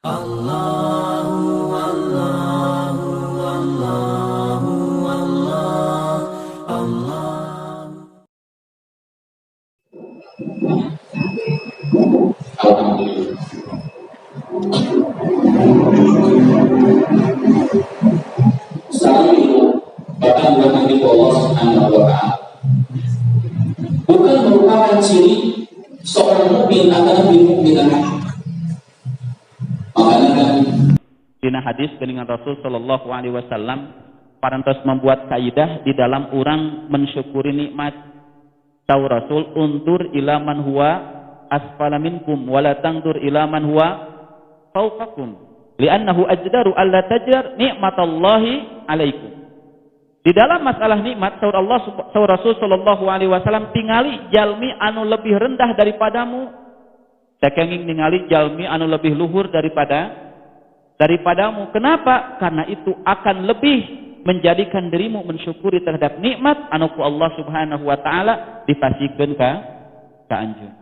Allahu Allahu Allahu Allah Allah. Saat itu bahkan berhenti Allah Subhanahu wa Ta'ala bukan merupakan ciri seorang mukmin akan lebih mukmin. Makanya kan dina hadis dengan Rasul sallallahu alaihi wasallam parantos membuat kaidah di dalam orang mensyukuri nikmat. Tahu Rasul, untur ila man huwa asfala minkum wala tangdur ila man huwa fawqakum li'annahu ajdaru alla tajrar nikmatallahi alaikum. Di dalam masalah nikmat, saur Rasul sallallahu alaihi wasallam tingali jalmi anu lebih rendah daripadamu, tekenging ningali jalmi anu lebih luhur daripadamu. Kenapa? Karena itu akan lebih menjadikan dirimu mensyukuri terhadap nikmat anu ku Allah Subhanahu wa taala dipasikeun ka anjeun.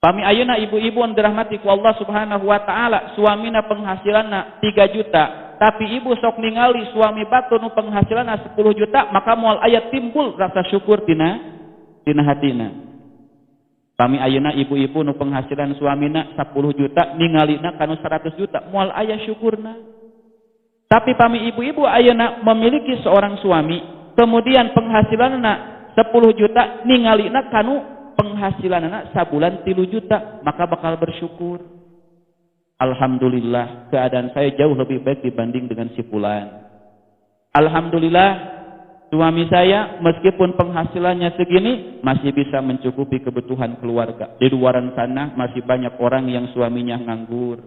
Pami ayeuna ibu-ibu anu dirahmati ku Allah Subhanahu wa taala, suamina penghasilanna 3 juta, tapi ibu sok ningali suami batu nu penghasilanna 10 juta, maka moal aya timbul rasa syukur tina hatina. Pami ayeuna ibu-ibu nu penghasilan suamina 10 juta ningalina kanu 100 juta, moal aya syukurna. Tapi pami ibu-ibu ayeuna memiliki seorang suami, kemudian penghasilanna 10 juta ningalina kanu penghasilanna sabulan 3 juta, maka bakal bersyukur. Alhamdulillah, keadaan saya jauh lebih baik dibanding dengan si fulan. Alhamdulillah, suami saya meskipun penghasilannya segini masih bisa mencukupi kebutuhan keluarga. Di luaran sana masih banyak orang yang suaminya nganggur,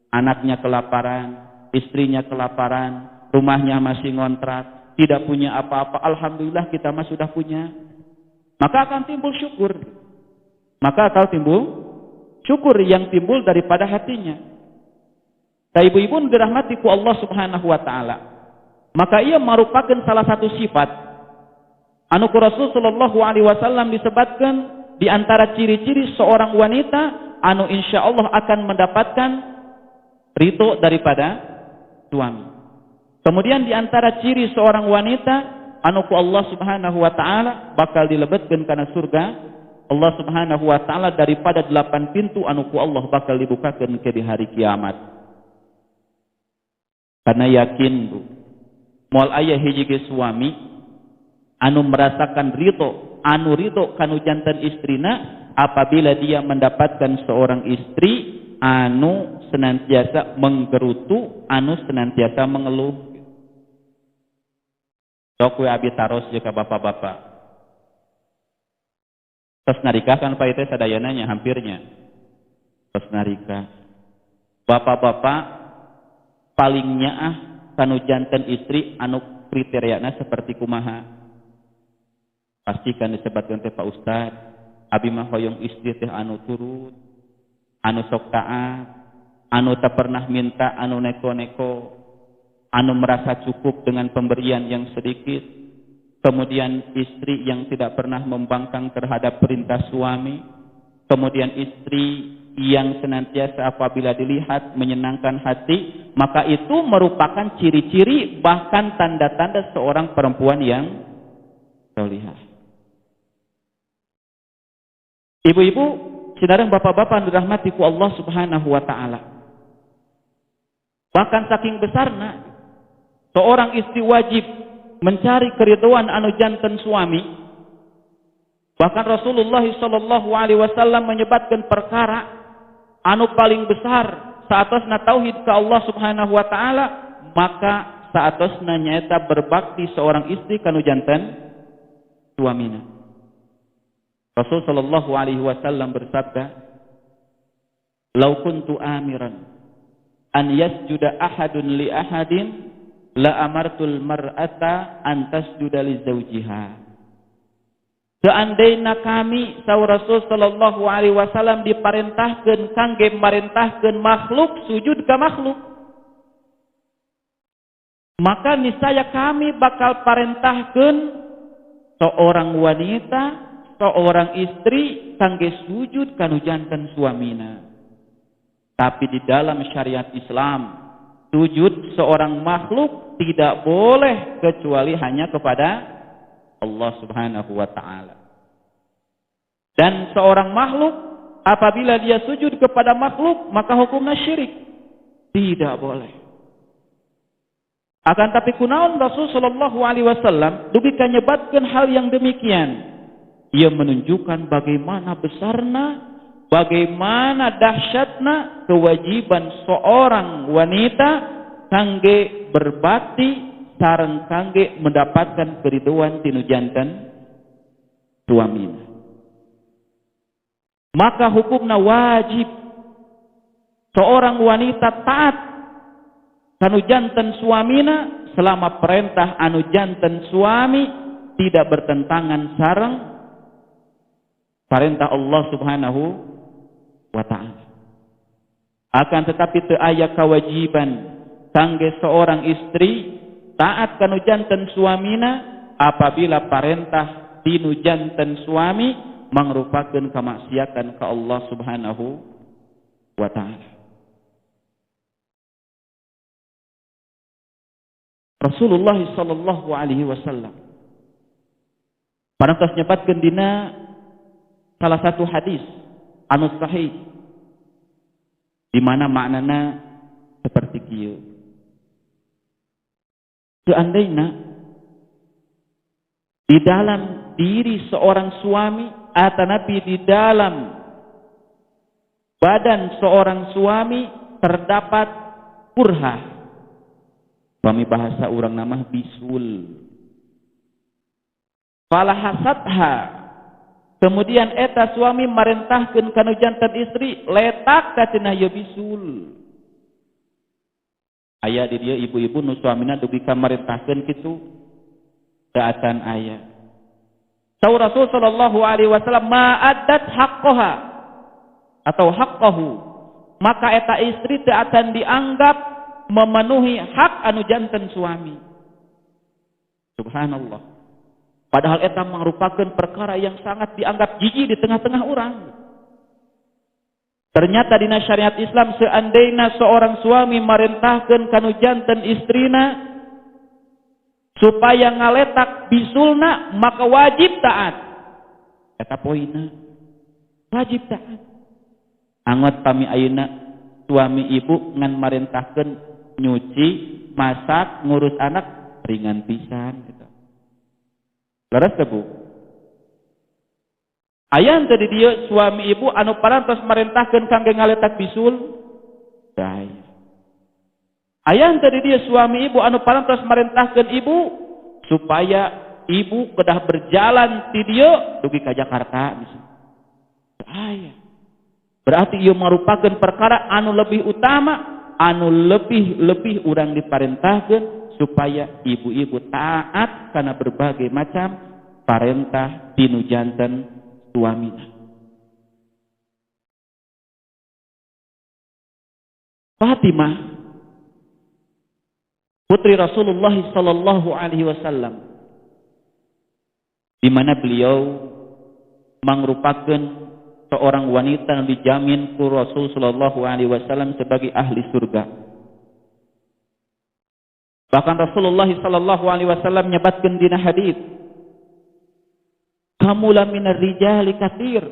anaknya kelaparan, istrinya kelaparan, rumahnya masih ngontrak, tidak punya apa-apa. Alhamdulillah kita mah sudah punya. Maka akan timbul syukur. Syukur yang timbul daripada hatinya. Ta ibu-ibu dirahmati ku Allah Subhanahu wa taala. Maka ia merupakan salah satu sifat anu ku Rasul sallallahu alaihi wasallam disebutkan di antara ciri-ciri seorang wanita anu insyaallah akan mendapatkan ridho daripada suami. Kemudian di antara ciri seorang wanita anu ku Allah Subhanahu wa taala bakal dilebetkeun kana surga Allah Subhanahu wa taala daripada 8 pintu anu ku Allah bakal dibukakeun ke di hari kiamat. Karena yakin Bu, moal aya hiji ge suami anu merasakan ridho kanu janten istrina apabila dia mendapatkan seorang istri anu senantiasa menggerutu, anu senantiasa mengeluh. Sok we abi taros jeung ka bapak-bapak. Tos narikah kan Pak teh sadayananya hampirnya. Tos narikah. Bapak-bapak paling nyaah kanu janten istri anu kriteriana seperti kumaha? Pastikan disebutkeun teh Pak Ustad, abi mah hoyong istri teh anu turut, anu sok taat, anu tak pernah minta, anu neko-neko, anu merasa cukup dengan pemberian yang sedikit, kemudian istri yang tidak pernah membangkang terhadap perintah suami, kemudian istri yang senantiasa apabila dilihat menyenangkan hati, maka itu merupakan ciri-ciri bahkan tanda-tanda seorang perempuan yang solihah. Ibu-ibu, saudara bapak-bapak dirahmati ku Allah Subhanahu wa taala. Bahkan saking besarna seorang istri wajib mencari keridhaan anu janten suami. Bahkan Rasulullah sallallahu alaihi wasallam menyebutkan perkara anu paling besar saatosna tauhid ka Allah Subhanahu wa taala, maka saatosna nyaeta berbakti seorang istri kanu janten suamina. Rasul sallallahu alaihi wasallam bersabda, "Lau kuntu amiran an yasjuda ahadun li ahadin la amartul mar'ata an tasjuda li zawjiha." Seandainya kami saur Rasul sallallahu alaihi wasallam diparentahkeun kangge marentahkeun makhluk sujud ka makhluk, maka niscaya kami bakal parentahkeun seorang wanita, seorang istri kangge sujud kanu janten suamina. Tapi di dalam syariat Islam, sujud seorang makhluk tidak boleh kecuali hanya kepada Allah Subhanahu wa taala. Dan seorang makhluk apabila dia sujud kepada makhluk, maka hukumnya syirik. Tidak boleh. Akan tapi kunaon Rasul sallallahu alaihi wasallam dugi kanyebatkeun hal yang demikian. Ia menunjukkan bagaimana besarna, bagaimana dahsyatna kewajiban seorang wanita kangge berbakti sareng kangge mendapatkan keriduan tinu janten suamina. Maka hukumna wajib seorang wanita taat kanu janten suamina selama perintah anu janten suami tidak bertentangan sareng perintah Allah Subhanahu wa ta'ala. Akan tetapi teu aya kewajiban kangge seorang istri taat kanu janten suamina apabila perintah tinu janten suami mangrupakeun kamaksiatan ka Allah Subhanahu wa ta'ala. Rasulullah sallallahu alaihi wasallam parantos nyebutkeun dina salah satu hadis anu sahih di mana maknana seperti kieu. Seandainya di dalam diri seorang suami atanapi di dalam badan seorang suami terdapat kurha. Kami bahasa urang nama bisul. Falahasatha. Kemudian eta suami marentahkeun kanu janten istri letak ka cenah ieu bisul. Aya di dieu ibu-ibu nu suamina dugi ka marentahkeun kitu keadaan aya. Saur Rasul sallallahu alaihi wasallam ma'addat haqqaha atau haqqahu, maka eta istri teu akan dianggap memenuhi hak anu janten suami. Subhanallah. Padahal eta merupakan perkara yang sangat dianggap jijik di tengah-tengah orang. Ternyata dina syariat Islam seandainya seorang suami marentahkeun kanu janten istrina supaya ngaletak bisulna maka wajib taat. Eta poina. Wajib taat. Angot pami ayeuna suami ibu ngan marentahkeun nyuci, masak, ngurus anak ringan pisan gitu. Leres teh Bu? Aya tadi dia suami ibu anu parantos marentahkeun kangge ngaletak bisul? Daya. Aya tadi dia suami ibu anu parantos marentahkeun ibu supaya ibu kedah berjalan ti dieu dugi ka Jakarta misalnya. Daya. Berarti ieu merupakan perkara anu lebih utama, anu lebih urang diparentahkeun supaya ibu-ibu taat karena berbagai macam parentah tinu janten suamina. Fatimah putri Rasulullah sallallahu alaihi wasallam di mana beliau mangrupakeun seorang wanita yang dijamin ku Rasul sallallahu alaihi wasallam sebagai ahli surga. Bahkan Rasulullah sallallahu alaihi wasallam nyebatkeun dina hadis, "Kamula minar rijali katsir,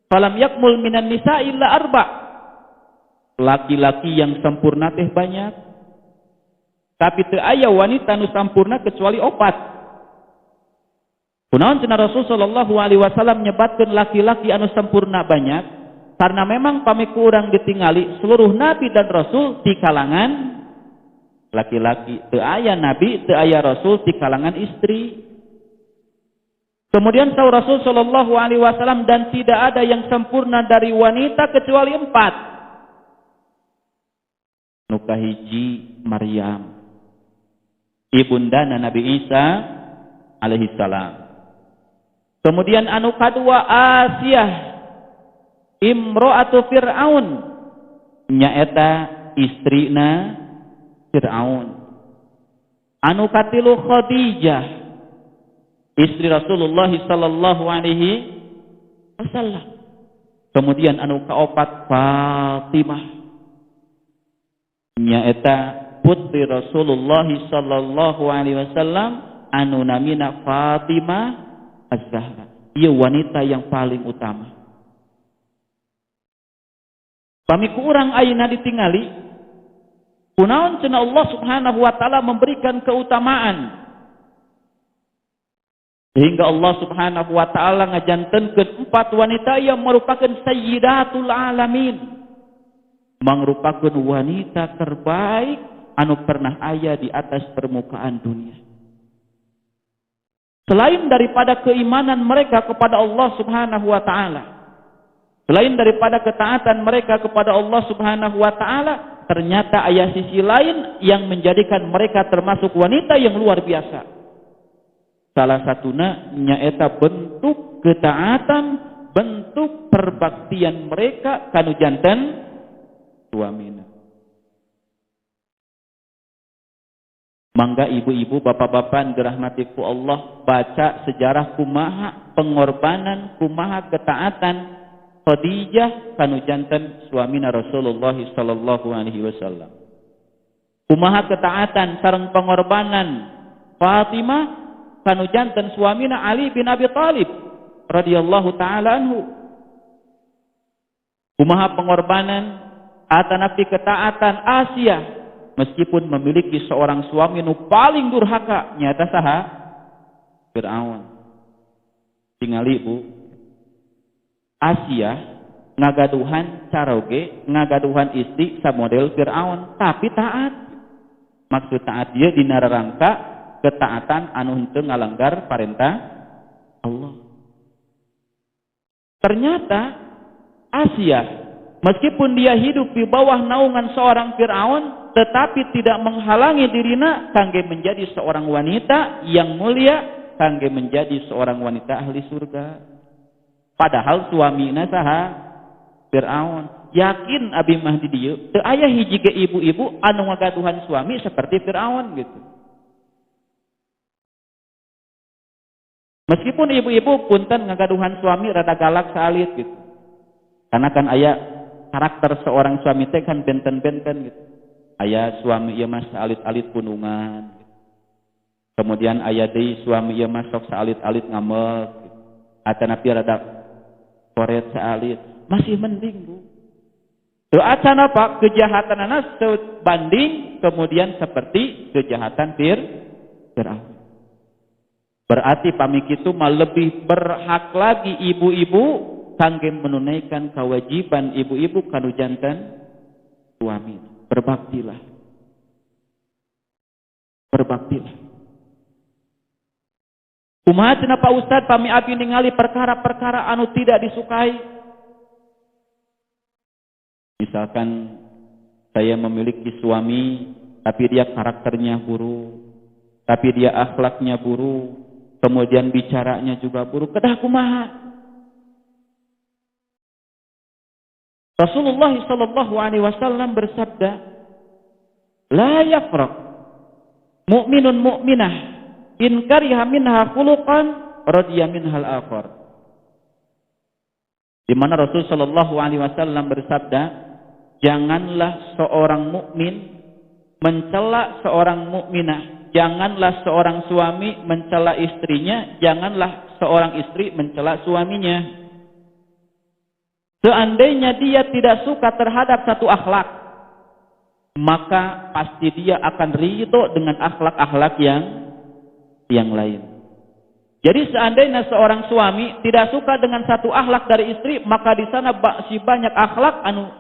falam yakmul minan nisa'i illa arba." Laki-laki yang sempurna teh banyak, tapi teu aya wanita nu sampurna kecuali 4. Kunaon cenah Rasul sallallahu alaihi wasallam nyebatkeun laki-laki anu sempurna banyak karena memang pamiku urang ditingali seluruh nabi dan rasul di kalangan laki-laki, teu aya nabi, teu aya rasul di kalangan istri. Kemudian saur Rasul sallallahu alaihi wasallam dan tidak ada yang sempurna dari wanita kecuali 4. Nu kahiji Maryam, ibundana Nabi Isa alaihi salam. Kemudian anu kadua Asiyah imro'atu Fir'aun, nyaeta istrina Fir'aun. Anu katilu Khadijah, istri Rasulullah sallallahu alaihi wasallam. Kemudian anu kaopat Fatimah nyaeta putri Rasulullah sallallahu alaihi wasallam anu namina Fatimah Az-Zahra. Ieu wanita yang paling utama. Pami ku urang ayeuna ditingali kunaon cenah Allah Subhanahu wa taala memberikan keutamaan sehingga Allah Subhanahu wa taala ngajantenkeun 4 wanita yang merupakan sayyidatul alamin, merupakan wanita terbaik anu pernah aya di atas permukaan dunia. Selain daripada keimanan mereka kepada Allah Subhanahu wa taala, selain daripada ketaatan mereka kepada Allah Subhanahu wa taala, ternyata aya sisi lain yang menjadikan mereka termasuk wanita yang luar biasa. Salah satuna nyaeta bentuk ketaatan, bentuk perbaktian mereka kanu janten suamina. Mangga ibu-ibu, bapak-bapak dirahmati ku Allah, baca sejarah kumaha pengorbanan, kumaha ketaatan Khadijah kanu janten suamina Rasulullah sallallahu alaihi wasallam. Kumaha ketaatan sareng pengorbanan Fatimah kanu janten suamina Ali bin Abi Thalib radhiyallahu taala anhu. Kumaha pengorbanan atanapi ketaatan Asia meskipun memiliki seorang suami nu paling durhaka nyata saha Firaun. Tingali Bu, Asia ngagaduhan caroge, ngagaduhan istri samodel Firaun, tapi taat. Maksud taat dia dina rangka ketaatan anu henteu ngalanggar parentah Allah. Ternyata Asia meskipun dia hidup di bawah naungan seorang Firaun, tetapi tidak menghalangi dirina kangge menjadi seorang wanita yang mulia, kangge menjadi seorang wanita ahli surga. Padahal suamina saha Firaun. Yakin Abi Mahdi dieu teu aya hiji ge ibu-ibu anu ngagaduhan suami seperti Firaun gitu. Meskipun ibu-ibu punten ngagaduhan suami rada galak salit gitu. Karena kan aya karakter seorang suami teh kan benten-benten gitu. Aya suami ieu mah salit-alit punungan. Gitu. Kemudian aya deui suami ieu mah sok salit-alit ngambek gitu. Atanapi rada koret salit. Masih mending, Bu. Teu acan apa kejahatanana sebanding kemudian seperti kejahatan Firaun. Berarti pamik itu mah lebih berhak lagi ibu-ibu kangge menunaikan kewajiban ibu-ibu kanu janten suami. Berbaktilah. Berbaktilah. Kumaha cenah Pak Ustad pami abdi ningali perkara-perkara anu tidak disukai. Misalkan saya memiliki suami tapi dia karakternya buruk, tapi dia akhlaknya buruk, kemudian bicaranya juga buruk, kedah kumaha? Rasulullah sallallahu alaihi wasallam bersabda, "La yafraq mu'minun mu'minah in kariha minha khuluqan radiya minhal akhar." Di mana Rasul sallallahu alaihi wasallam bersabda, janganlah seorang mukmin mencela seorang mukminah. Janganlah seorang suami mencela istrinya, janganlah seorang istri mencela suaminya. Seandainya dia tidak suka terhadap satu akhlak, maka pasti dia akan ridho dengan akhlak-akhlak yang lain. Jadi seandainya seorang suami tidak suka dengan satu akhlak dari istri, maka di sana si banyak akhlak anu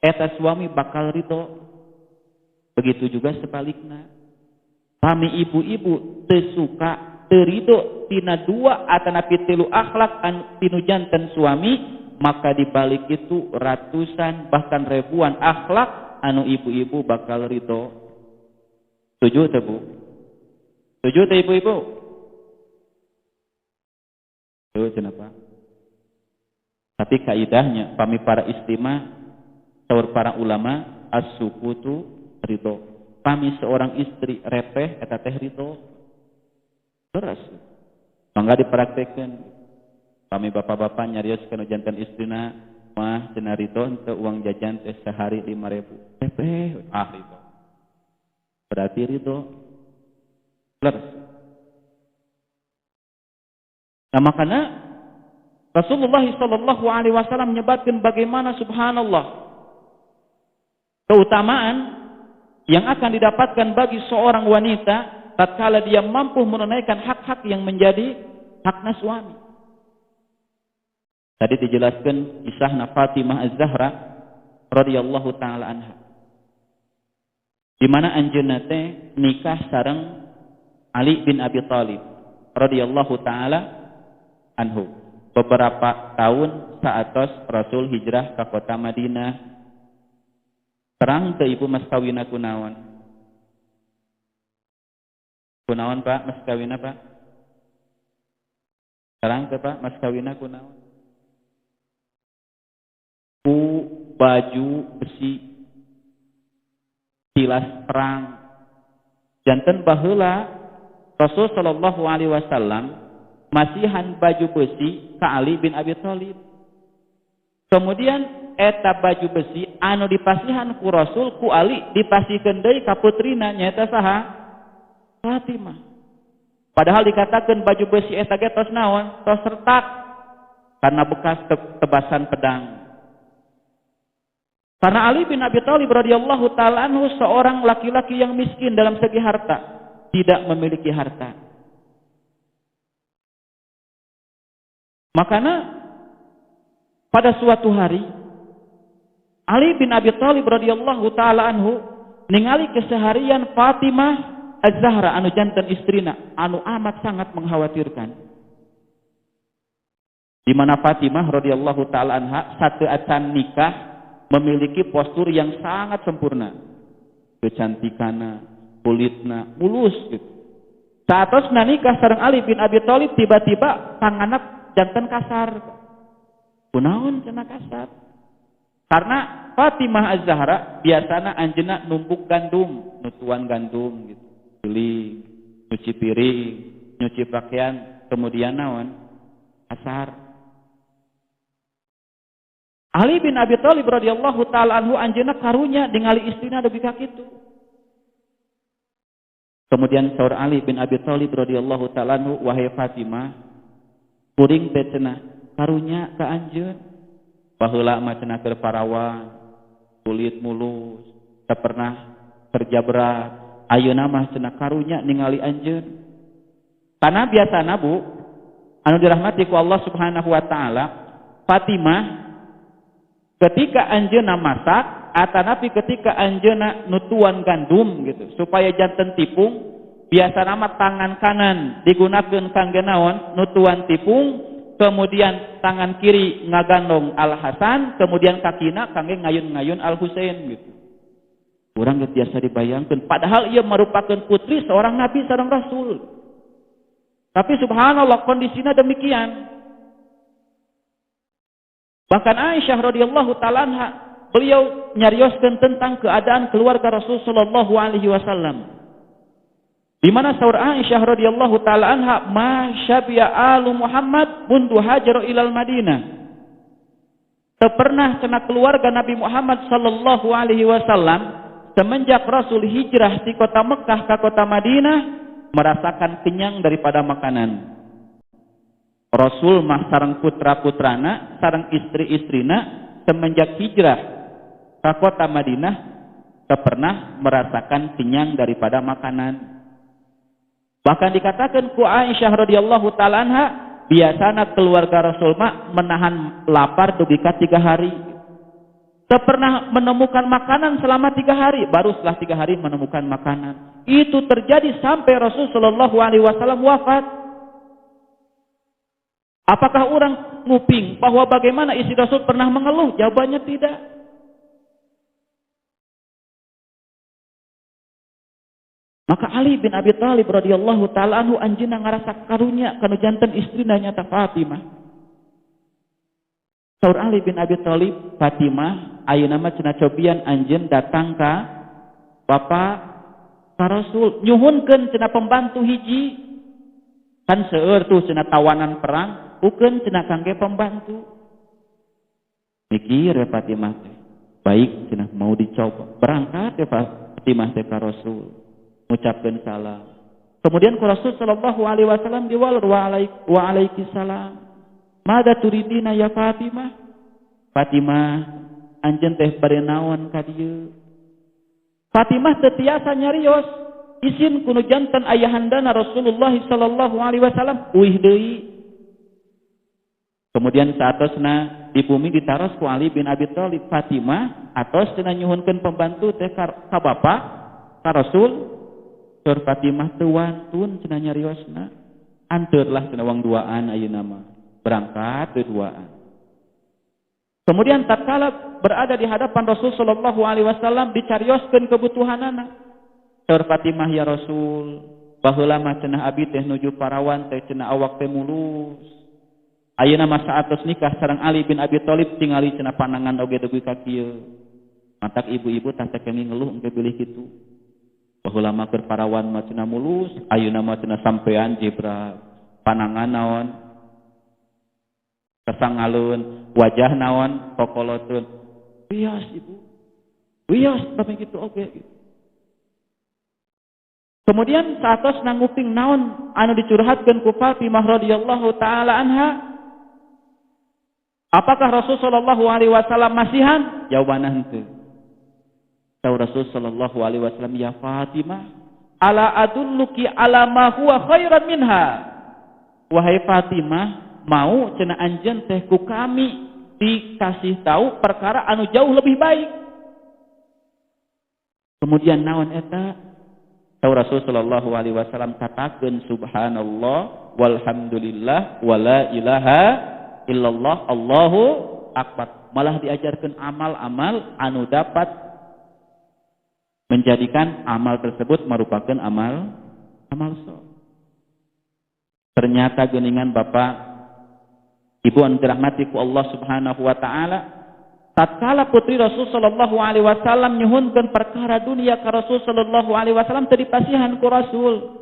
eta suami bakal ridho. Begitu juga sebaliknya. Kami ibu-ibu teu suka teu ridho tina 2 atanapi 3 akhlak anu janten suami, maka di balik itu ratusan bahkan ribuan akhlak anu ibu-ibu bakal ridho. Setuju teu Bu? Setuju teu ibu-ibu? Tuh kenapa? Tapi kaidahnya pami para istimah saur para ulama as-sukutu ridho. Pami seorang istri repeh eta teh ridho. Terus mangga dipraktekkeun. Kami bapak-bapak nyarios kana janten istrina mah cenah rito teu uang jajan teh sehari 5.000. Rito. Berarti rito. Leres. Nah makanya Rasulullah sallallahu alaihi wasallam menyebutkan bagaimana subhanallah keutamaan yang akan didapatkan bagi seorang wanita tatkala dia mampu menunaikan hak-hak yang menjadi haknya suami. Tadi dijelaskan kisah Fatimah Az-Zahra radhiyallahu taala anha. Di mana anjeunna teh nikah sareng Ali bin Abi Thalib radhiyallahu taala anhu. Beberapa tahun saatos Rasul hijrah ke kota Madinah. Terang teu ibu mas kawina kunaon? Kunaon Pak mas kawina Pak? Terang teu Pak mas kawina kunaon? Ku baju besi tilas perang janten baheula Rasul sallallahu alaihi wasallam masihan baju besi ka Ali bin Abi Thalib. Kemudian eta baju besi anu dipasihan ku Rasul ku Ali dipasihkeun deui ka putrina nyaeta saha? Fatimah. Padahal dikatakan baju besi eta ge tos naon? Tos retak karena bekas tebasan pedang. Karena Ali bin Abi Thalib radhiyallahu taala anhu seorang laki-laki yang miskin dalam segi harta, tidak memiliki harta. Makanya pada suatu hari Ali bin Abi Thalib radhiyallahu taala anhu ningali keseharian Fatimah Az-Zahra anu janten istrina anu amat sangat mengkhawatirkan. Di mana Fatimah radhiyallahu taala anha sateuacan nikah memiliki postur yang sangat sempurna. Kecantikanna, kulitna mulus gitu. Saatosna nikah sareng Ali bin Abi Thalib tiba-tiba tanganna janten kasar. Kunaon cenah kasar? Karena Fatimah Az-Zahra biasana anjeunna numpuk gandum, nutuan gandum gitu. Beli, nyuci piring, nyuci pakaian, kemudian naon? Kasar. Ali bin Abi Thalib radhiyallahu taala anhu anjeunna karunya ningali istrina dugi ka kitu. Kemudian saur Ali bin Abi Thalib radhiyallahu taala anhu, wahai Fatimah, kuring teh cenah karunya ka anjeun. Baheula mah cenah keur parawan, kulit mulus, teu pernah kerja berat. Ayeuna mah cenah karunya ningali anjeun. Karena biasana Bu, anu dirahmati ku Allah Subhanahu wa taala, Fatimah ketika anjeunna masak atanapi ketika anjeunna nutuan gandum gitu supaya janten tipung biasana mah tangan kanan digunakeun kangge naon nutuan tipung kemudian tangan kiri ngagandong Al Hasan kemudian kakina kangge ngayun-ngayun Al Husain gitu. Urang geus biasa dibayangkeun padahal ia merupakan putri seorang nabi seorang rasul. Tapi subhanallah kondisinya demikian. Bahkan Aisyah radhiyallahu taala anha beliau nyarioskeun tentang keadaan keluarga Rasul sallallahu alaihi wasallam. Di mana saur Aisyah radhiyallahu taala anha ma syabiya alu Muhammad mundu hajar ilal Madinah. Teu pernah cenah keluarga Nabi Muhammad sallallahu alaihi wasallam semenjak Rasul hijrah di kota Mekah ke kota Madinah merasakan kenyang daripada makanan. Rasul mah sareng putra-putrana, sareng istri-istrina semenjak hijrah ke kota Madinah teu pernah merasakan kenyang daripada makanan. Bahkan dikatakan ku Aisyah radhiyallahu taala anha, biasana keluarga Rasul mah menahan lapar dugi ka 3 hari. Teu pernah menemukan makanan selama 3 hari, baru setelah 3 hari menemukan makanan. Itu terjadi sampai Rasul sallallahu alaihi wasallam wafat. Apakah orang nguping bahwa bagaimana istri Rasul pernah mengeluh? Jawabannya tidak. Maka Ali bin Abi Thalib radhiyallahu taala anhu anjeunna ngarasa karunya kana janten istrina nyata Fatimah. Saur Ali bin Abi Thalib, Fatimah ayeuna mah cenah cobian anjeun datang ka Bapak ka Rasul nyuhunkeun cenah pembantu hiji. Kan seueur tuh cenah tawanan perang ukeun cenah kangge pembantu. Mikir ya Fatimah teh. Baik cenah mau dicoba. Berangkat ya Fatimah teh ka Rasul. Ngucapkeun salam. Kemudian ku Rasul sallallahu alaihi wasallam diwal wa alaiki salam. Mada turidina ya Fatimah? Fatimah, anjeun teh bade naon ka dieu? Fatimah teu tiasa nyarios. Isin kuno janten ayahandana Rasulullah sallallahu alaihi wasallam uih deui. Kemudian saatosna di bumi ditaros ku Ali bin Abi Thalib. Fatimah atos cenah nyuhunkeun pembantu teh ka bapa ka Rasul. Tur Fatimah teu wantun cenah nyariosna. Anteurlah cenah wang duaan ayeuna mah. Berangkat teu duaan. Kemudian tatkala berada di hadapan Rasul sallallahu alaihi wasallam dicarioskeun kebutuhanana. Tur Fatimah, ya Rasul, baheula mah cenah abi teh nuju parawan teh cenah awak teh mulus. Ayeuna mah saatos nikah sareng Ali bin Abi Thalib tingali cenah panangan oge dugi ka kieu. Matak ibu-ibu tah teh kenging ngeluh engke bilih kitu. Baheula mah keur parawan mah cenah mulus, ayeuna mah cenah sampean jebra panangan naon? Kesangalun, wajah naon kokoloteun. Wios ibu. Wios tapi kitu oge. Kemudian saatos nanguping naon anu dicurhatkeun ku Fatimah radhiyallahu taala anha. Apakah Rasul sallallahu alaihi wasallam masihan? Jawabanna henteu. Saur Rasul sallallahu alaihi wasallam, ya Fatimah, ala adulluki ala ma huwa khairan minha. Wahai Fatimah, mau cenah anjeun teh ku kami dikasih tahu perkara anu jauh lebih baik. Kemudian naon eta? Tahu Rasul sallallahu alaihi wasallam katakeun subhanallah walhamdulillah wala ilaha illallah Allahu akbar. Malah diajarkeun amal-amal anu dapat menjadikan amal tersebut merupakan amal saleh. Ternyata geuningan Bapak Ibu anu dirahmati ku Allah Subhanahu wa taala, tatkala putri Rasul sallallahu alaihi wasallam nyuhunkeun perkara dunia ka Rasul sallallahu alaihi wasallam teu dipasihan ku Rasul.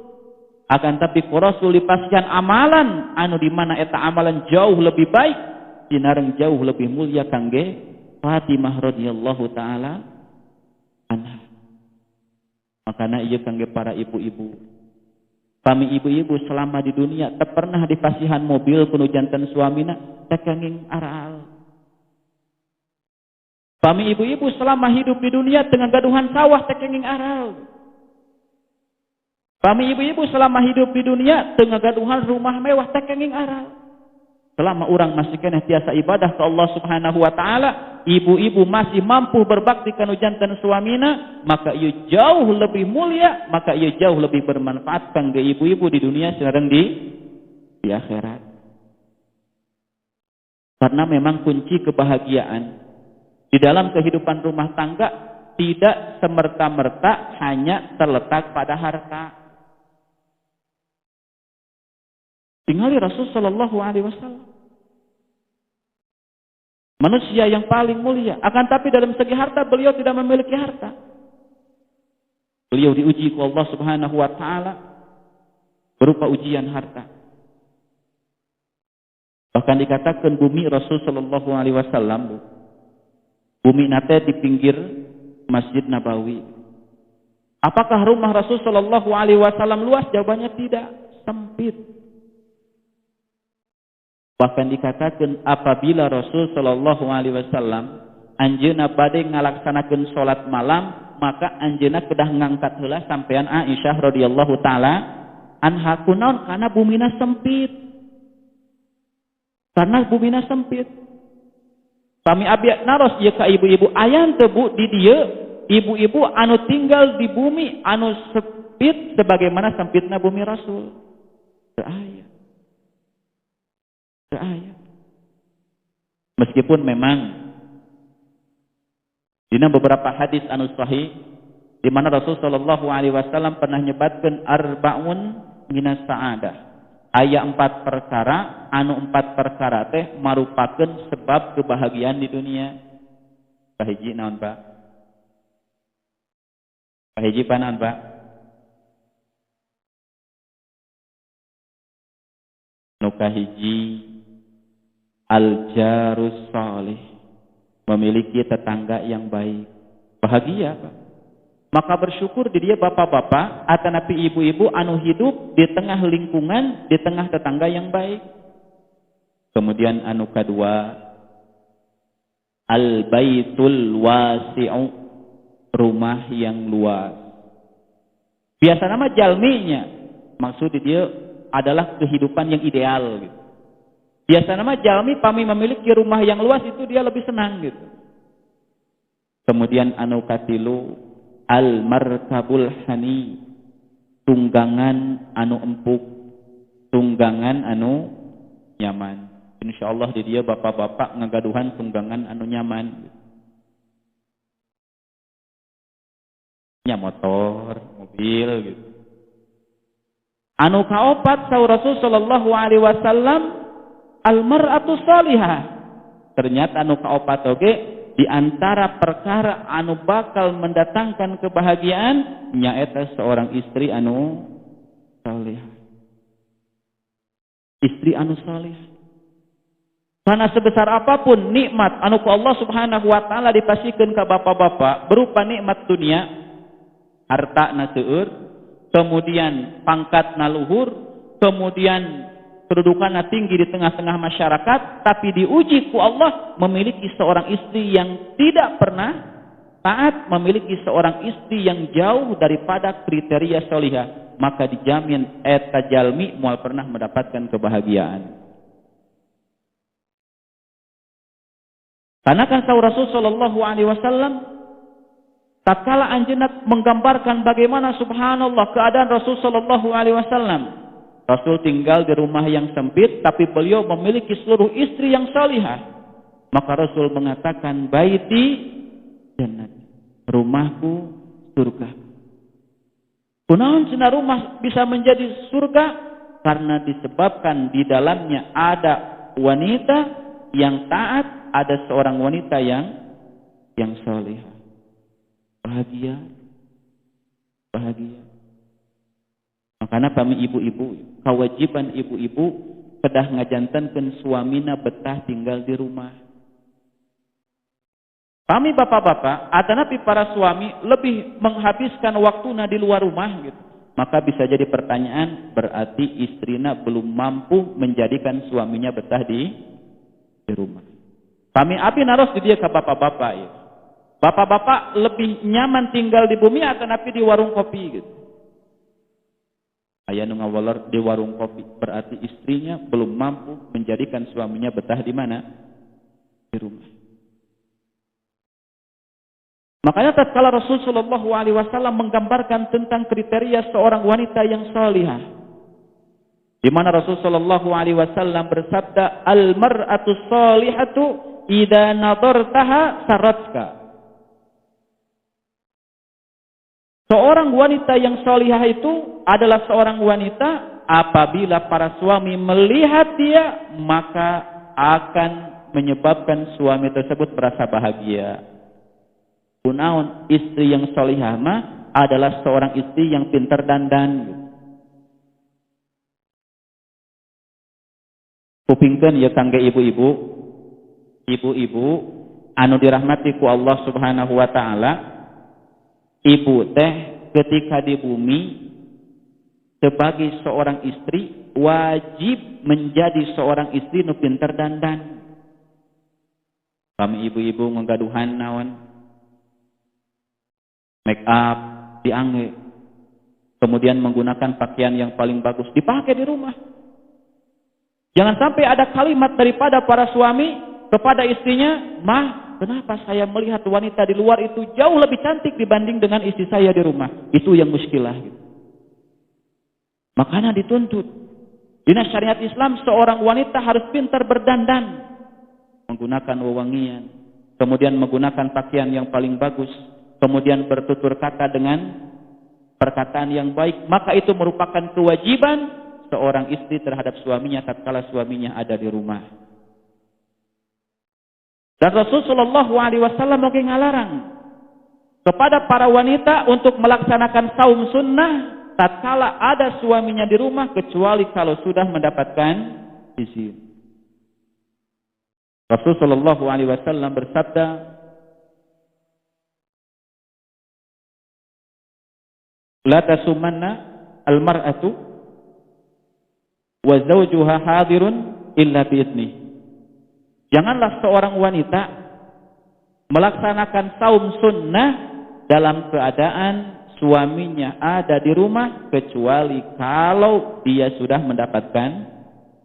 Akan tapi ku Rasul dipasihan amalan anu di mana eta amalan jauh lebih baik, dinareung jauh lebih mulia kangge Fatimah radhiyallahu taala anha. Makana ieu kangge para ibu-ibu. Kami ibu-ibu selama di dunia tak pernah dipasihan mobil kuno janten suamina teh kenging aral. Kami ibu-ibu selama hidup di dunia dengan gaduhan sawah teh kenging aral. Kami ibu-ibu selama hidup di dunia dengan gaduhan rumah mewah teh kenging aral. Selama orang masih keneh tiasa ibadah ke Allah Subhanahu wa taala, ibu-ibu masih mampu berbakti kanu janten suamina, maka ieu jauh lebih mulia, maka ieu jauh lebih bermanfaat kangge ibu-ibu di dunia sareng di akhirat. Karena memang kunci kebahagiaan di dalam kehidupan rumah tangga tidak semerta-merta hanya terletak pada harta. Tingali Rasul sallallahu alaihi wasallam, manusia yang paling mulia. Akan tapi dalam segi harta beliau tidak memiliki harta. Beliau diuji ku Allah Subhanahu wa taala berupa ujian harta. Bahkan dikatakan bumi Rasul sallallahu alaihi wasallam, bumi nate di pinggir Masjid Nabawi. Apakah rumah Rasul sallallahu alaihi wasallam luas? Jawabannya tidak, sempit. Bahkan dikatakan apabila Rasul sallallahu alaihi wasallam anjeunna bade ngalaksanakeun salat malam, maka anjeunna kedah ngangkat heula sampean Aisyah radhiyallahu taala anha. Kunaon? Karena bumina sempit. Karena bumina sempit. Kami abdi naros ieu ka ibu-ibu, aya teu Bu di dieu ibu-ibu anu tinggal di bumi anu sempit sebagaimana sempitna bumi Rasul? Teu aya. Ayat. Meskipun memang dina beberapa hadis anu sahih di mana Rasul sallallahu alaihi wasallam pernah nyebatkeun arbaun minas sa'adah. Aya 4 perkara anu 4 perkara teh marupakeun sebab kebahagiaan di dunia. Kahiji naon, Pak? Kahiji panaon, Pak? Nu kahiji Al-jarus salih, memiliki tetangga yang baik. Bahagia, Pak. Maka bersyukur di dia bapak-bapak atau napi ibu-ibu anu hidup di tengah lingkungan, di tengah tetangga yang baik. Kemudian anu kedua, al-baitul wasi'u, rumah yang luas. Biasa nama jalminya, maksud dia adalah kehidupan yang ideal gitu. Biasa nama jalmi pami memiliki rumah yang luas itu dia lebih senang gitu. Kemudian anu katilu, al-markabul hani, tunggangan anu empuk, tunggangan anu nyaman. Insyaallah di dia bapak-bapak ngagaduhan tunggangan anu nyaman. Nya motor, mobil gitu. Anu kaopat saur Rasul sallallahu alaihi wasallam, al-mar'atu salihah. Ternyata anu kaopat oge di antara perkara anu bakal mendatangkan kebahagiaan nyaeta seorang istri anu salihah. Istri anu salihah. Karena sebesar apapun nikmat anu ku Allah Subhanahu wa taala dipasikeun ka bapak-bapak berupa nikmat dunia, harta na seueur, kemudian pangkat na luhur, kemudian kedudukan na tinggi di tengah-tengah masyarakat, tapi diuji ku Allah memiliki seorang istri yang tidak pernah taat, memiliki seorang istri yang jauh daripada kriteria salihah, maka dijamin eta jalmi moal pernah mendapatkan kebahagiaan. Karena kan saur Rasul sallallahu alaihi wasallam tatkala anjeunna menggambarkan bagaimana subhanallah keadaan Rasul sallallahu alaihi wasallam. Rasul tinggal di rumah yang sempit tapi beliau memiliki seluruh istri yang salihah. Maka Rasul mengatakan baiti jannah, rumahku surga. Kunaon cenah rumah bisa menjadi surga? Karena disebabkan di dalamnya ada wanita yang taat, ada seorang wanita yang salihah. Bahagia. Bahagia. Makanya kami ibu-ibu, kewajiban ibu-ibu kedah ngajantankeun suamina betah tinggal di rumah. Kami bapak-bapak, atanapi para suami lebih menghabiskan waktuna di luar rumah gitu. Maka bisa jadi pertanyaan, berarti istrina belum mampu menjadikan suaminya betah di rumah. Kami abdi naros di dia ke bapak-bapak ya. Bapak-bapak lebih nyaman tinggal di bumi atau napi di warung kopi gitu. Aya nu ngawalor di warung kopi, berarti istrinya belum mampu menjadikan suaminya betah di mana? Di rumah. Makanya tatkala Rasul sallallahu alaihi wasallam menggambarkan tentang kriteria seorang wanita yang salihah, di mana Rasul sallallahu alaihi wasallam bersabda, al-mar'atu salihatu idza nadartaha saratka. Seorang wanita yang salihah itu adalah seorang wanita apabila para suami melihat dia maka akan menyebabkan suami tersebut merasa bahagia. Kunaon istri yang salihah mah adalah seorang istri yang pintar dandan. Kupingkeun ya kangge ibu-ibu, ibu-ibu anu dirahmati ku Allah Subhanahu wa taala, ibu teh ketika di bumi sebagai seorang istri wajib menjadi seorang istri nu pintar dandan. Kami ibu-ibu ngagaduhan naon? Make up, diangge. Kemudian menggunakan pakaian yang paling bagus dipakai di rumah. Jangan sampai ada kalimat daripada para suami kepada istrinya, "Mah, kenapa saya melihat wanita di luar itu jauh lebih cantik dibanding dengan istri saya di rumah?" Itu yang muskilah gitu. Makanya dituntut. Di syariat Islam seorang wanita harus pintar berdandan, menggunakan wewangian, kemudian menggunakan pakaian yang paling bagus, kemudian bertutur kata dengan perkataan yang baik. Maka itu merupakan kewajiban seorang istri terhadap suaminya tatkala suaminya ada di rumah. Dan Rasul sallallahu alaihi wasallam oge ngalarang kepada para wanita untuk melaksanakan saum sunnah tatkala ada suaminya di rumah kecuali kalau sudah mendapatkan izin. Rasul sallallahu alaihi wasallam bersabda, la tasumanna al-mar'atu wa zawjuha hadirun illa bi'idnih. Janganlah seorang wanita melaksanakan saum sunnah dalam keadaan suaminya ada di rumah kecuali kalau dia sudah mendapatkan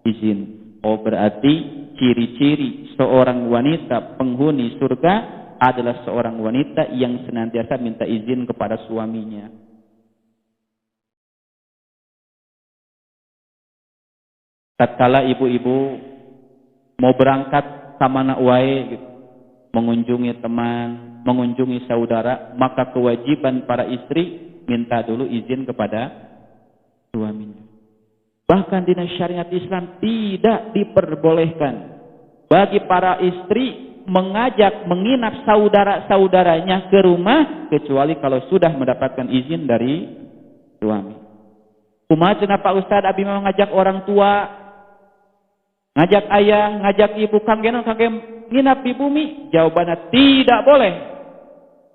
izin. Oh, berarti ciri-ciri seorang wanita penghuni surga adalah seorang wanita yang senantiasa minta izin kepada suaminya. Tatkala ibu-ibu mau berangkat sama anak wae gitu, mengunjungi teman, mengunjungi saudara, maka kewajiban para istri minta dulu izin kepada suaminya. Bahkan di syariat Islam tidak diperbolehkan bagi para istri mengajak menginap saudara-saudaranya ke rumah kecuali kalau sudah mendapatkan izin dari suami. Kumaha cenah Pak Ustaz abi mengajak orang tua, ngajak ayah, ngajak ibu, kangge nginap di bumi? Jawabannya tidak boleh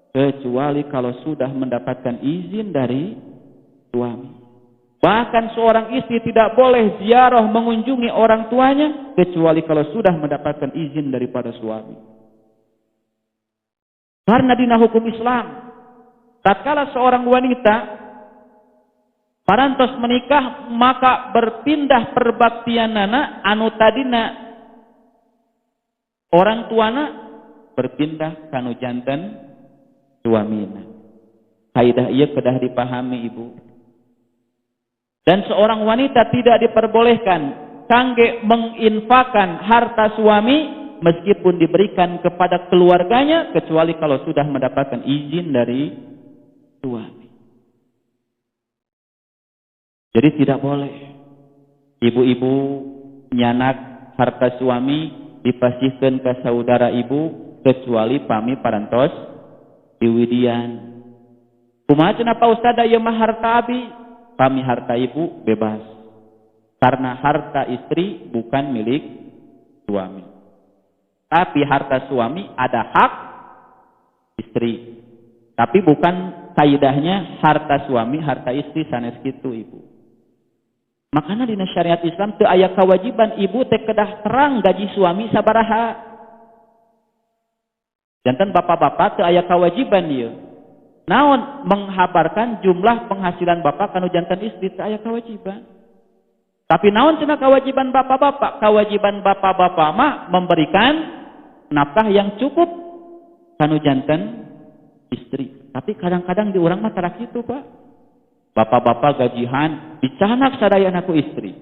kecuali kalau sudah mendapatkan izin dari suami. Bahkan seorang istri tidak boleh ziarah mengunjungi orang tuanya kecuali kalau sudah mendapatkan izin daripada suami. Karena dina hukum Islam, tatkala seorang wanita parantos menikah maka berpindah perbaktianana anu tadina orang tuana berpindah kanu janten suamina. Kaidah ieu kedah dipahami ibu. Dan seorang wanita tidak diperbolehkan kangge menginfakkan harta suami meskipun diberikan kepada keluarganya kecuali kalau sudah mendapatkan izin dari suami. Jadi tidak boleh ibu-ibu nyanak harta suami dipasihkan ke saudara ibu kecuali pami parantos diwidian. Kumaha cenah Pak Ustaz ieu mah harta abi? Pami harta ibu bebas. Karena harta istri bukan milik suami. Tapi harta suami ada hak istri. Tapi bukan kaidahnya harta suami, harta istri sanes kitu ibu. Makanya di syariat Islam teu aya kewajiban ibu teh kedah terang gaji suami sabaraha. Janten bapak-bapak teu aya kewajiban ieu. Naon menghabarkan jumlah penghasilan bapak kanu jantan istri teu aya kewajiban. Tapi naon cenah kewajiban bapak-bapak? Kewajiban bapak-bapak mah memberikan nafkah yang cukup kanu jantan istri. Tapi kadang-kadang di urang mah tara kitu, Pak. Bapak-bapak gajihan dicanak sadayana ku istri.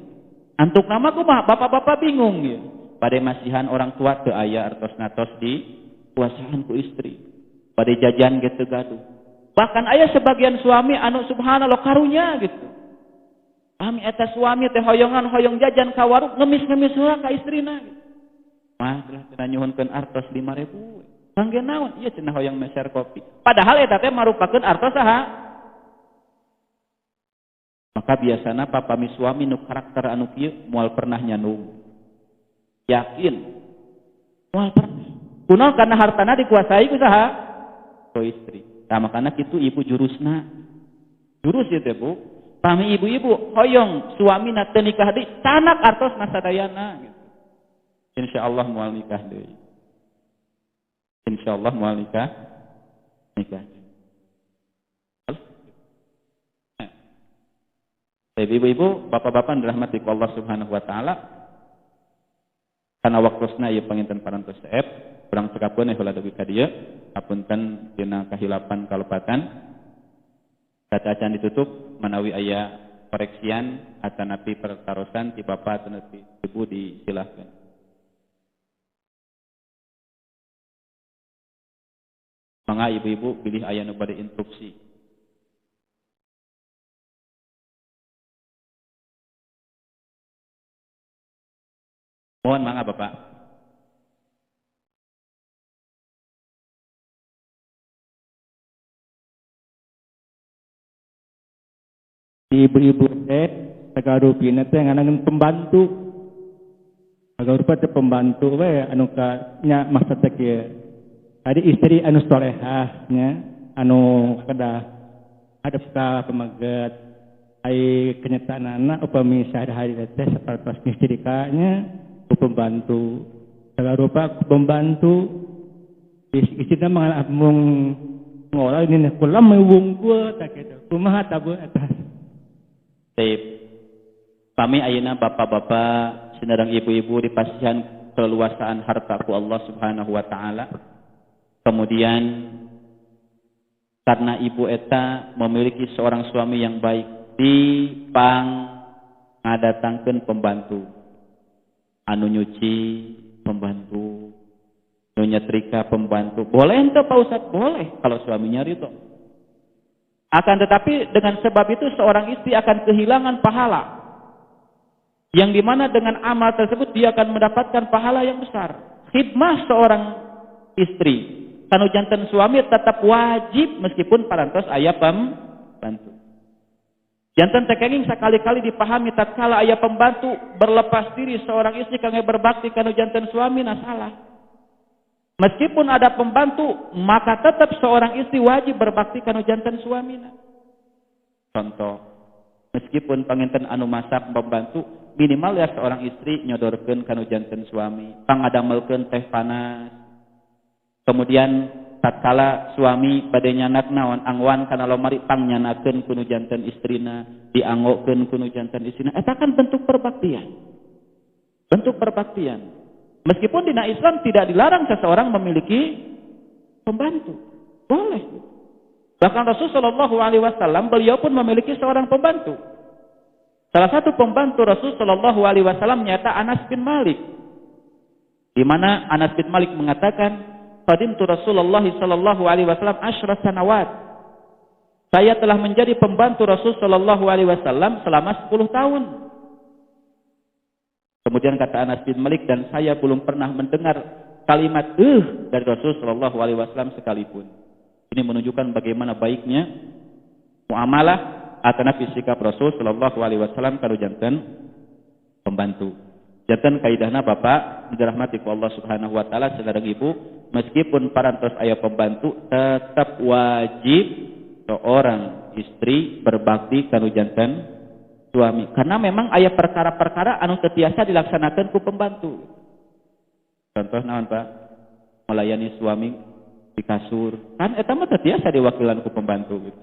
Antuk nama kumaha? Bapak-bapak bingung ya. Bade masihan orang tua teu aya artos-natos di kuasaan ku istri. Bade jajan ge teu gaduh. Bahkan aya sebagian suami anu subhanallah karunya gitu. Kami eta suami teh hoyong jajan ka warung ngemis-ngemis heula ka istrina gitu. Mah cenah nyuhunkeun artos 5.000. Kangge naon? Ieu cenah hoyong meser kopi. Padahal eta teh marupakeun artos saha? Maka biasana papami suami nu karakter anu kieu moal pernah nyandung. Yakin. Moal pernah. Kunaon karena hartana dikuasai ku saha? Ku istri. Nah, makanya itu ibu jurusna. Jurus itu bu. Kami ibu-ibu hoyong suamina teu nikah deui, canak artosna sadayana gitu. Insyaallah moal nikah deui. Insyaallah moal nikah. Ibu-ibu, bapak-bapak dirahmati Allah Subhanahu wa taala. Kana waktosna ieu panginten parantos saeb, urang cekapeun heula dugi ka dieu. Apunten dina kahilapan kalepatan kaca-acan ditutup manawi aya koreksian atanapi pertarosan ti bapak atanapi ibu disilahkan. Mangga ibu-ibu pilih aya nu bade instruksi. Mohon mangga Bapak. Ibu-ibu teh tegarupina teh nganakeun pembantu. Agar rupa teh pembantu we anu ka nya maksud teh kieu. Adi istri anu salehah nya anu kedah hadap ka pamaget ai kenyataanna upami sahari teh sapertos istri ka nya pembantu. Agar rupa pembantu istrinya mung ngolah ini kula mewungkul tak kitu. Kumaha tabu eta? Sip. Pami ayeuna bapak-bapak sinareng ibu-ibu dipasihan keleluasaan harta ku Allah Subhanahu wa taala. Kemudian karena ibu eta memiliki seorang suami yang baik, dipang ngadatangkeun pembantu. Anu nyuci pembantu, anu nyetrika pembantu. Boleh ente Pak Ustaz? Boleh kalau suaminya ridho. Akan tetapi dengan sebab itu seorang istri akan kehilangan pahala. Yang dimana dengan amal tersebut dia akan mendapatkan pahala yang besar. Khidmah seorang istri kanu janten suami tetap wajib meskipun parantos aya pembantu. Janten tekenging sekali-kali dipahami tatkala aya pembantu berlepas diri seorang istri kangge berbakti kanu janten suami na salah. Meskipun ada pembantu, maka tetap seorang istri wajib berbakti kanu janten suamina. Contoh, meskipun panginten anu masak pembantu, minimal ya seorang istri nyodorkeun kanu janten suami, pangadamelkeun teh panas. Kemudian tatkala suami bade nyanak naon angwan kana lomari pangnyanakakeun kunu janten istrina, dianggokeun kunu janten istrina. Eta kan bentuk perbaktian. Bentuk perbaktian. Meskipun dina Islam tidak dilarang seseorang memiliki pembantu. Boleh. Bahkan Rasulullah SAW beliau pun memiliki seorang pembantu. Salah satu pembantu Rasulullah SAW nyata Anas bin Malik. Di mana Anas bin Malik mengatakan, "Qadimtu Rasulullah SAW 10 sanawat." Saya telah menjadi pembantu Rasulullah SAW selama 10 tahun. Kemudian kata Anas bin Malik, dan saya belum pernah mendengar kalimat dari Rasulullah SAW sekalipun. Ini menunjukkan bagaimana baiknya muamalah atau sikap Rasulullah SAW kalau janten pembantu. Janten kaidahna bapak dirahmati ku Allah Subhanahu wa taala saudara ibu, meskipun parantos aya pembantu tetap wajib seorang istri berbakti kanu janten suami, karena memang aya perkara-perkara anu teu tiasa dilaksanakeun ku pembantu. Contoh naon Pak? Melayani suami di kasur. Kan eta mah teu tiasa diwakilan ku pembantu gitu.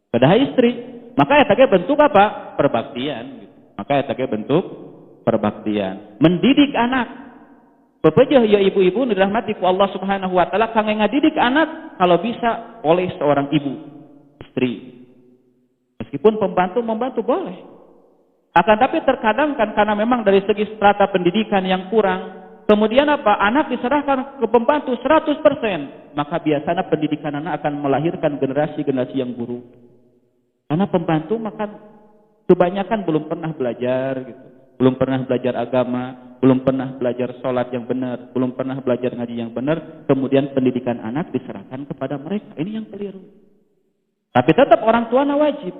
Padahal istri, maka eta ge bentuk apa? Perbaktian gitu. Maka eta ge bentuk perbaktian. Mendidik anak. Pepeueuh ya ibu-ibu nu dirahmati ku Allah Subhanahu wa taala kangge ngadidik anak kalau bisa oleh seorang ibu, istri. Meskipun membantu boleh. Akan tapi terkadang kan karena memang dari segi strata pendidikan yang kurang, kemudian apa? Anak diserahkan ke pembantu 100%, maka biasanya pendidikan anak akan melahirkan generasi-generasi yang buruk. Karena pembantu maka kebanyakan belum pernah belajar gitu. Belum pernah belajar agama, belum pernah belajar sholat yang benar, belum pernah belajar ngaji yang benar, kemudian pendidikan anak diserahkan kepada mereka. Ini yang keliru. Tapi tetap orang tuanya wajib.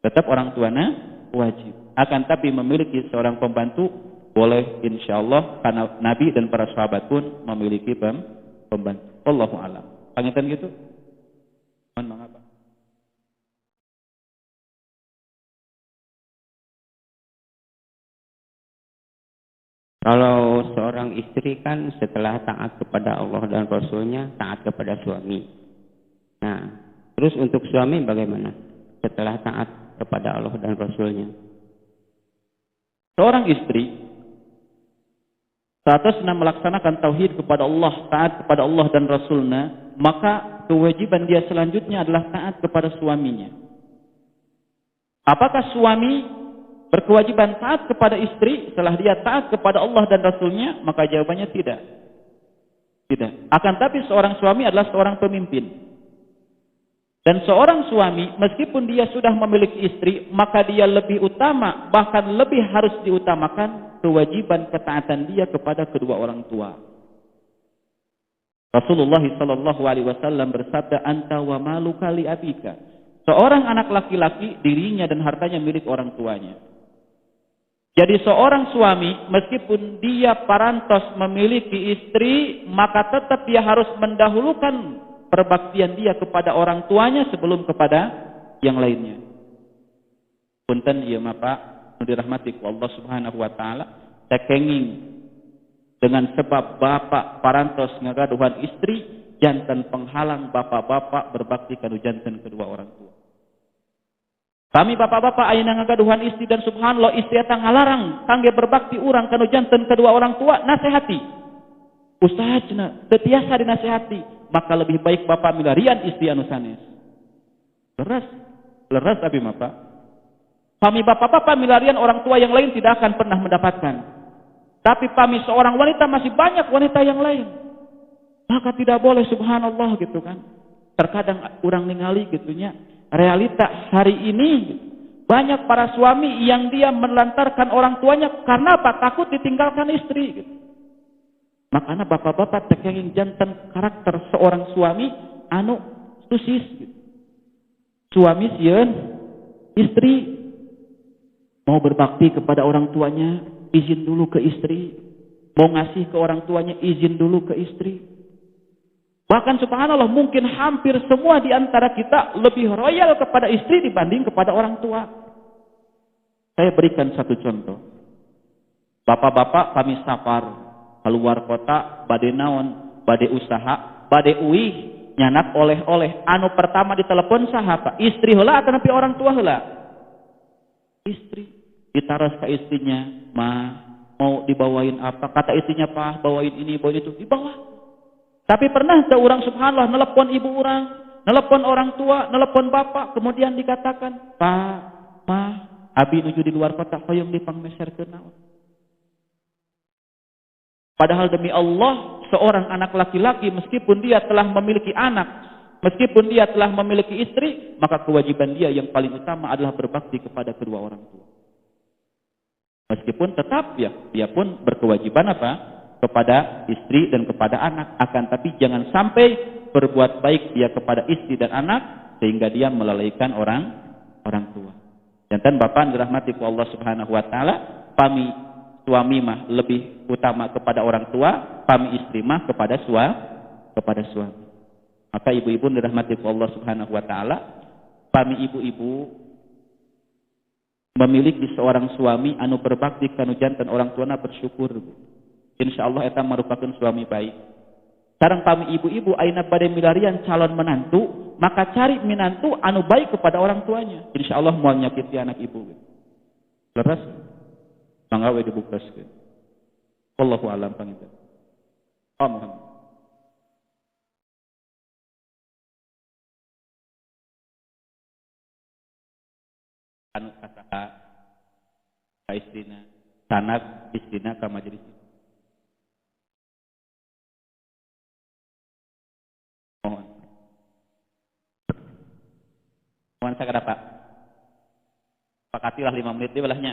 Tetap orang tuanya wajib. Akan tapi memiliki seorang pembantu boleh insyaallah, karena Nabi dan para sahabat pun memiliki pembantu. Wallahu a'lam. Pangitan gitu? Mohon mengapa? Kalau seorang istri kan setelah taat kepada Allah dan Rasulnya, taat kepada suami. Nah, terus untuk suami bagaimana? Setelah taat kepada Allah dan Rasulnya. Seorang istri saat senang melaksanakan tauhid kepada Allah, taat kepada Allah dan Rasulnya, maka kewajiban dia selanjutnya adalah taat kepada suaminya. Apakah suami berkewajiban taat kepada istri setelah dia taat kepada Allah dan Rasulnya? Maka jawabannya tidak. Tidak. Akan tapi seorang suami adalah seorang pemimpin. Dan seorang suami meskipun dia sudah memiliki istri, maka dia lebih utama, bahkan lebih harus diutamakan kewajiban ketaatan dia kepada kedua orang tua. Rasulullah SAW bersabda, "Anta wa maluka li abika." Seorang anak laki-laki dirinya dan hartanya milik orang tuanya. Jadi seorang suami meskipun dia parantos memiliki istri, maka tetap dia harus mendahulukan perbaktian dia kepada orang tuanya sebelum kepada yang lainnya. Punten ieu mah Pak, nu dirahmati ku Allah Subhanahu wa taala, tekenging dengan sebab bapak parantos ngagaduhan istri, janten penghalang bapak-bapak berbakti kanu janten kedua orang tua. Kami bapak-bapak ayeuna ngagaduhan istri dan subhanallah istri eta ngalarang kangge berbakti urang kanu janten kedua orang tua, nasihati. Ustaz cenah teu tiasa dinasihati, maka lebih baik bapak milarian istri anu sanes. Leres abi mah Pak. Kami bapak-bapak milarian orang tua yang lain tidak akan pernah mendapatkan. Tapi kami seorang wanita masih banyak wanita yang lain. Maka tidak boleh subhanallah gitu kan. Terkadang orang ningali gitunya. Realita hari ini banyak para suami yang dia melantarkan orang tuanya karena apa? Takut ditinggalkan istri gitu. Makanya bapak-bapak tekenging janten karakter seorang suami anu susis gitu. Suami sieun istri mau berbakti kepada orang tuanya, izin dulu ke istri. Mau ngasih ke orang tuanya, izin dulu ke istri. Bahkan subhanallah mungkin hampir semua di antara kita lebih royal kepada istri dibanding kepada orang tua. Saya berikan satu contoh. Bapak-bapak kami safar keluar kota, bade naon, bade usaha, bade uih, nyanak oleh-oleh. Anu pertama ditelepon saha Pak? Istri heula atau napi orang tua heula? Istri. Ditaras ke istrinya, "Ma, mau dibawain apa?" Kata istrinya, "Pak, bawain ini, bawain itu." Dibawa. Tapi pernah ke orang subhanallah nelpon ibu orang, nelpon orang tua, nelpon bapak, kemudian dikatakan, "Pak, Ma, abi nuju di luar kota, hoyong dipangmeserkeun naon." Padahal demi Allah, seorang anak laki-laki meskipun dia telah memiliki anak, meskipun dia telah memiliki istri, maka kewajiban dia yang paling utama adalah berbakti kepada kedua orang tua. Meskipun tetap ya, dia pun berkewajiban apa? Kepada istri dan kepada anak. Akan tapi jangan sampai berbuat baik dia kepada istri dan anak sehingga dia melalaikan orang tua. Jantan bapak dirahmati ku Allah Subhanahu wa taala, pami suami mah lebih utama kepada orang tua, pami istri mah kepada suami. Maka ibu-ibu dirahmati ku Allah Subhanahu wa taala, pami ibu-ibu memiliki seorang suami anu berbakti kanu janten orang tuana bersyukur. Insyaallah eta merupakan suami baik. Sareng kami ibu-ibu ayeuna bade milarian calon menantu, maka cari menantu anu baik kepada orang tuanya. Insyaallah moal nyakiti anak ibu. Leres? Mangga we dibukaskeun. Wallahu a'lam pangitan. Amin. Anu kasaha ka istrina, sanak istrina ka majelis. Mohon sakara Pak. Pakatilah 5 menit di belahnya.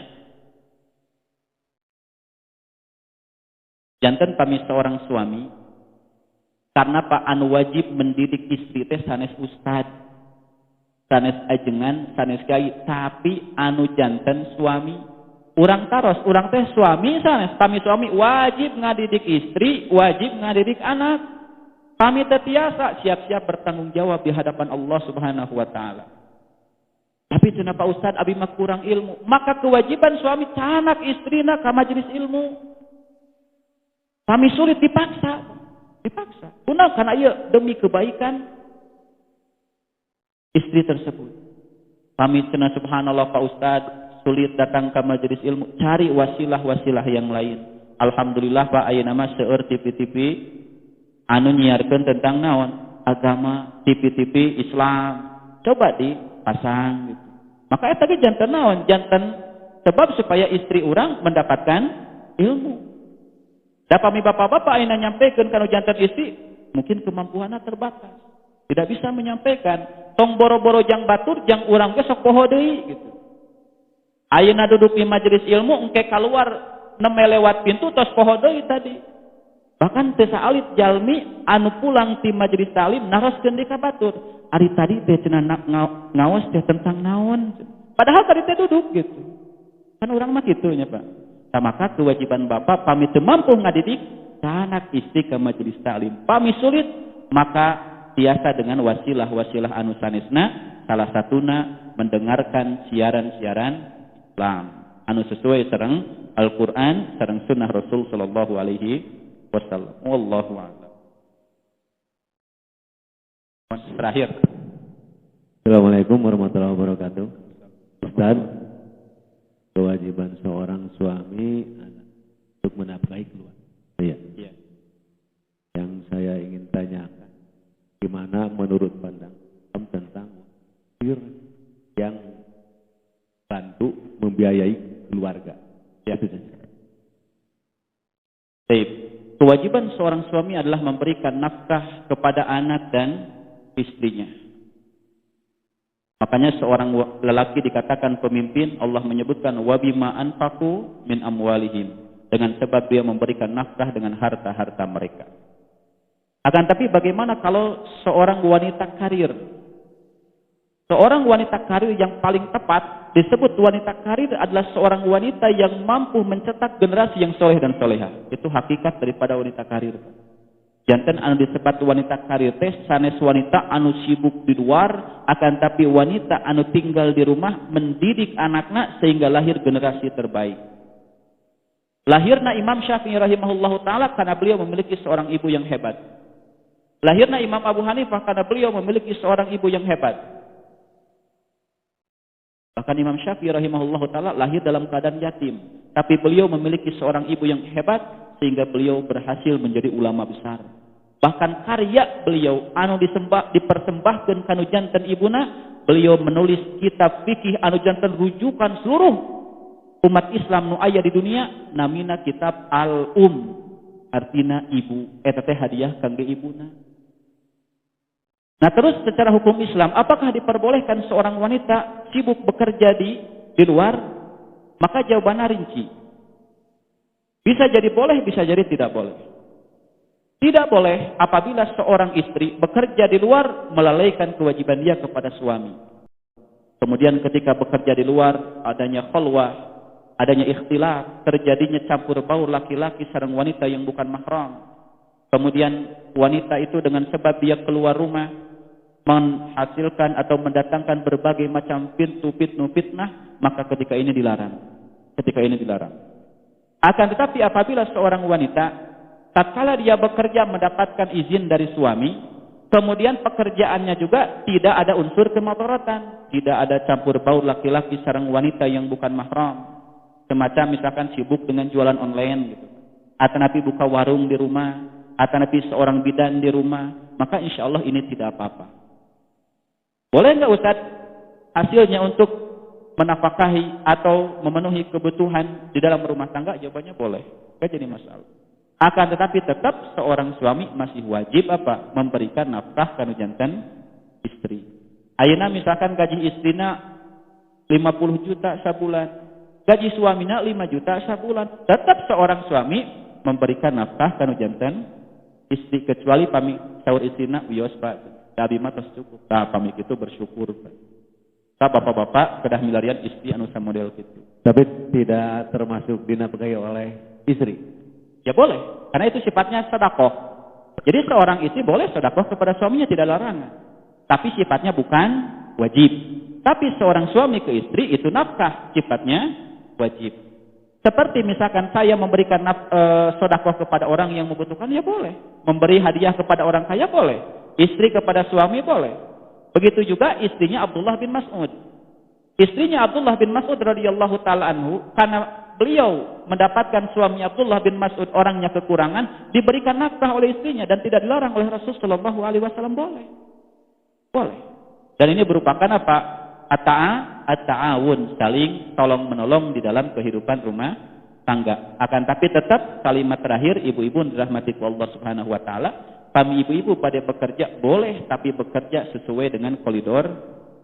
Janten pami seorang suami karena Pak anu wajib mendidik istri teh sanes ustad, sanes ajengan, sanes kiai, tapi anu janten suami. Urang taros, urang teh suami sanes, pami suami wajib ngadidik istri, wajib ngadidik anak. Kami tetiasa siap-siap bertanggung jawab di hadapan Allah Subhanahu wa taala. Tapi cenah Pak Ustaz abi mah kurang ilmu, maka kewajiban suami canak istrina ka majelis ilmu. Kami sulit dipaksa. Kunaon kana ieu demi kebaikan istri tersebut. Kami cenah subhanallah Pak Ustaz sulit datang ke majelis ilmu, cari wasilah-wasilah yang lain. Alhamdulillah Pak ayeuna mah seueur TV-TV anu nyiarkeun tentang naon? Agama, TV-TV Islam. Coba dipasang gitu. Maka eta ge janten naon? Janten sebab supaya istri urang mendapatkan ilmu. Da pami bapak-bapak ayeuna nyampekeun kana janten istri, mungkin kemampuanna terbatas. Tidak bisa menyampaikan. Tong boro-boro jang batur, jang urang ge sok poho deui gitu. Ayeuna duduk di majelis ilmu engke kaluar neme lewat pintu tos poho deui tadi. Bahkan teu saalit jalmi anu pulang ti majelis talim naroskeun di ka batur. Ari tadi teh cenah ngaos teh tentang naon. Padahal tadi teh duduk gitu. Kan orang mah kitunya Pak. Maka kewajiban bapak pami teu mampu ngadidik anak istri ke majelis taklim. Pami sulit maka biasa dengan wasilah-wasilah anu sanesna, salah satuna mendengarkan siaran-siaran Islam anu sesuai sareng Al-Qur'an sareng sunnah Rasul sallallahu alaihi wasallam. Wallahu a'lam. Terakhir. Assalamualaikum warahmatullahi wabarakatuh. Ustaz, kewajiban seorang suami untuk menafkahi keluarga. Iya. Yang saya ingin tanyakan, gimana menurut pandangan tentang wakil yang bantu membiayai keluarga? Ya, itu saja. Baik. Kewajiban seorang suami adalah memberikan nafkah kepada anak dan istrinya. Makanya seorang lelaki dikatakan pemimpin, Allah menyebutkan wabima anfaqu min amwalihim, dengan sebab dia memberikan nafkah dengan harta-harta mereka. Akan tapi bagaimana kalau seorang wanita karir? Seorang wanita karir yang paling tepat disebut wanita karir adalah seorang wanita yang mampu mencetak generasi yang soleh dan soleha. Itu hakikat daripada wanita karir. Janten anu disebut wanita karir teh sanes wanita anu sibuk di luar, akan tapi wanita anu tinggal di rumah mendidik anaknya sehingga lahir generasi terbaik. Lahirna Imam Syafi'i rahimahullahu taala karena beliau memiliki seorang ibu yang hebat. Lahirna Imam Abu Hanifah karena beliau memiliki seorang ibu yang hebat. Bahkan Imam Syafi'i rahimahullahu taala lahir dalam keadaan yatim, tapi beliau memiliki seorang ibu yang hebat sehingga beliau berhasil menjadi ulama besar. Bahkan karya beliau anu dipersembahkan kanu janten ibuna, beliau menulis kitab fikih anu janten rujukan seluruh umat Islam nu aya di dunia, namina kitab artina ibu, eta teh hadiah kangge ibuna. Nah, terus secara hukum Islam, apakah diperbolehkan seorang wanita sibuk bekerja di luar? Maka jawabannya rinci. Bisa jadi boleh, bisa jadi tidak boleh. Tidak boleh apabila seorang istri bekerja di luar melalaikan kewajiban dia kepada suami. Kemudian ketika bekerja di luar adanya khalwah, adanya ikhtilaf, terjadinya campur baur laki-laki sareng wanita yang bukan mahram. Kemudian wanita itu dengan sebab dia keluar rumah menghasilkan atau mendatangkan berbagai macam fitnah fitnah, maka ketika ini dilarang. Akan tetapi apabila seorang wanita tatkala dia bekerja mendapatkan izin dari suami, kemudian pekerjaannya juga tidak ada unsur kemudaratan, tidak ada campur baur laki-laki sareng wanita yang bukan mahram. Semacam misalkan sibuk dengan jualan online gitu. Atau nabi buka warung di rumah, atau nabi seorang bidan di rumah, maka insya Allah ini tidak apa-apa. Boleh nggak Ustaz hasilnya untuk menafkahi atau memenuhi kebutuhan di dalam rumah tangga? Jawabannya boleh, nggak jadi masalah. Akan tetapi tetap seorang suami masih wajib apa? Memberikan nafkah kanu janten istri. Ayeuna misalkan gaji istrina 50 juta sebulan, gaji suamina 5 juta sebulan, tetap seorang suami memberikan nafkah kanu janten istri, kecuali pami saur istrina wios Pak. Abi mah tos cukup. Tah pami kitu bersyukur Pak. Tah bapak-bapak kedah milarian istri anu samodel kitu. Tapi tidak termasuk dinafkahi oleh istri. Ya boleh, karena itu sifatnya sedekah. Jadi seorang istri boleh sedekah kepada suaminya, tidak larangan. Tapi sifatnya bukan wajib. Tapi seorang suami ke istri itu nafkah, sifatnya wajib. Seperti misalkan saya memberikan sedekah kepada orang yang membutuhkan, ya boleh. Memberi hadiah kepada orang kaya boleh. Istri kepada suami boleh. Begitu juga istrinya Abdullah bin Mas'ud. Istrinya Abdullah bin Mas'ud radhiyallahu taala anhu, karena beliau mendapatkan suami Abdullah bin Mas'ud orangnya kekurangan, diberikan nafkah oleh istrinya dan tidak dilarang oleh Rasul sallallahu alaihi wasallam. Boleh. Dan ini merupakan apa? At-ta'awun, saling tolong menolong di dalam kehidupan rumah tangga. Akan tapi tetap kalimat terakhir, ibu-ibu dirahmati Allah Subhanahu wa taala, kami ibu-ibu pada bekerja boleh, tapi bekerja sesuai dengan koridor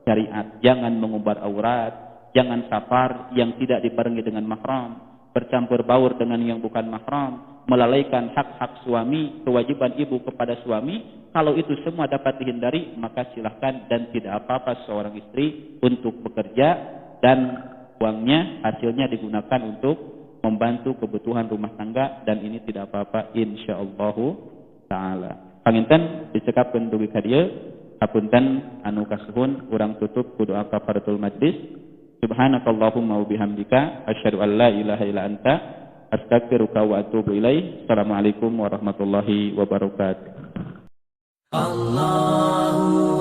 syariat. Jangan mengumbar aurat, jangan safar yang tidak dibarengi dengan mahram, bercampur baur dengan yang bukan mahram, melalaikan hak-hak suami, kewajiban ibu kepada suami. Kalau itu semua dapat dihindari, maka silahkan dan tidak apa-apa seorang istri untuk bekerja, dan uangnya, hasilnya digunakan untuk membantu kebutuhan rumah tangga, dan ini tidak apa-apa insyaallah taala. Panginten dicekapkeun dugi ka dieu, hapunten anu kasuhun urang tutup ku doa kafaratul majlis. Subhanakallahumma wa bihamdika asyhadu an la ilaha illa anta astaghfiruka wa atubu ilaik. Assalamualaikum warahmatullahi wabarakatuh. Allahu